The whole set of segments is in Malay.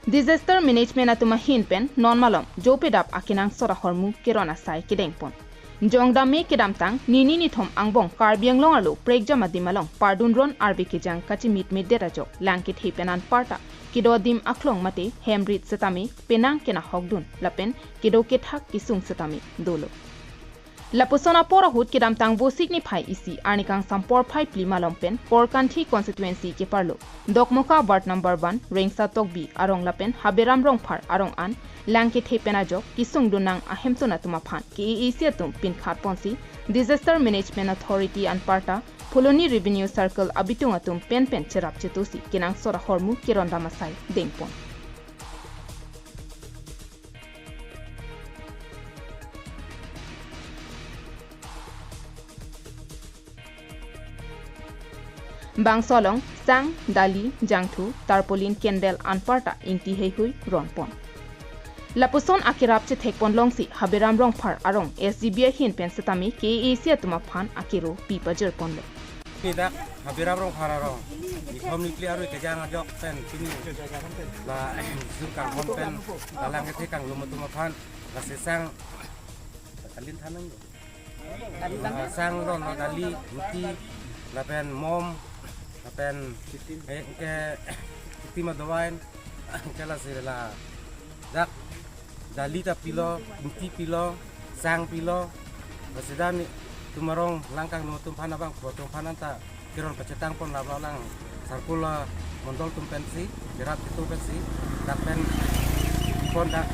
Disaster management atuma hinpen non malom jopedap akinang sora hormu kirona sai kidengpon. Jongda me kidamtang nini ni thom angbong karbiang longalu prekjama dimalong pardun ron arbi kijang kachi mit derajok langkit hipenan parta kido dim aklong mate hemrit setami penang kena hogdun lapen kido kethak kesung setami dolo. Lapusona porahut kidamtang bosik ni phai isi arnikang sampor phai plima lompen korkanthi constituency ke parlo Dongmukak ward number 1 rengsa tokbi arong lapen haberam rong phar arong an langke thepena jok kesung dunang ahemtona tuma phan ke tum pin khat ponsi disaster management authority an parta Pholoni revenue circle abitung atum pen cherap chetusi kinang sora hormu kironda masai dengpon. Bang solong sang dali jangthu tarpolin kendel anparta ingti heihui ronpon lapuson akirap che thekpon longsi haberam rong phar arong SGB hin pen setami ke asia tuma phan akiro pipajer ponlo Tidak haberam rong phar arong ikom nuclear ro kejang ajok pen sini la zurkang hon pen dalang ke kang lumutuma phan la sesang kalin thanang sang ron dali muti la pen mom Apen ke tima doain ke la sila dak dalita pilo inti pilo sang pilo basidani tumarong langkang no tum phana bang tum phananta kiron pacetang pon labla lang sarkula mondol tum pensi kerap itu pensi dak pen pon dak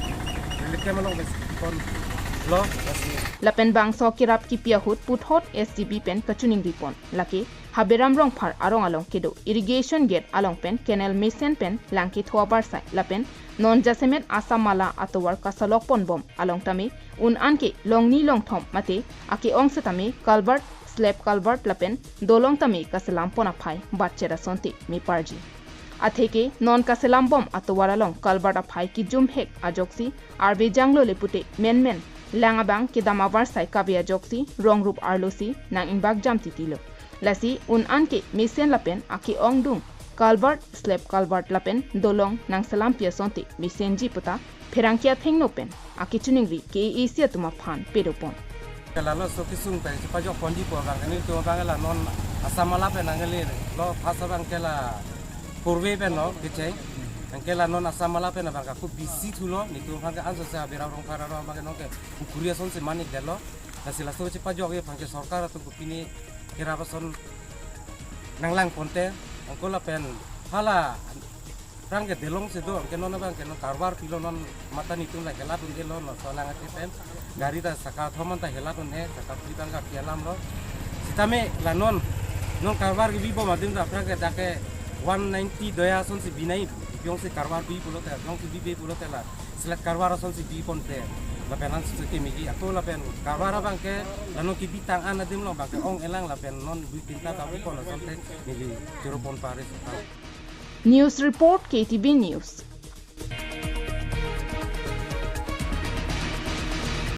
leke malong bes pon lo lapen bang so kirap ki piahut puthot SGB pen kachuning ripon lake haberam rong phar arong along kedo irrigation gate along pen canal mesen pen langki thwa barsai lapen non jasemet asamala atowar kasalok pon bom along tame un anke longni long thom mate ake ong setame culvert slab culvert lapen dolong tame kasalam pona phai batchera sonti mi parji atheke non kasalam bom atowar along culvert a phai ki jum hek ajoksi arbe janglo lepute men langabang kidama barsai kabia joksi rong rup arlosi nang inbak jam titilo lasi un anke mesen lapen aki ong dung culvert slab culvert lapen dolong nang salam pia sonti mesen ji puta pherangkia thengno pen aki chuningri ke asia tuma phan pedopon kalalo so kesung pen pajok pondi po bang ni to bang la non asamala pen angale lo phasa bang kela purwe pen no kichai angkela non asamala pen bang ku bisi thulo ni to bang anso sa bera rong phara ro bang no ke kuria son se mani delo nasila so che pajok ye bang ke sarkar tu kupini kerap son nanglang ponte angkola pen hala rang ke delong se do ke non bang ke non karbar pilo non mata ni tun la kela tun ke lo no solang ke pen gari ta saka thoman ta hela tun he saka pritang ka kialam ro sitame la non karbar ke bibo madim ta prang ke dake 190 doya son se binai biong se karbar bi pulo ta biong se bi pulo ta la selak karbar son se bi ponte la penan se ke migi atau la pen karbar bang ke lanu ki bitang an adim lo bang ke ong elang la pen non bi tinta ta bi pon sonte ni 0.5 News report KTB News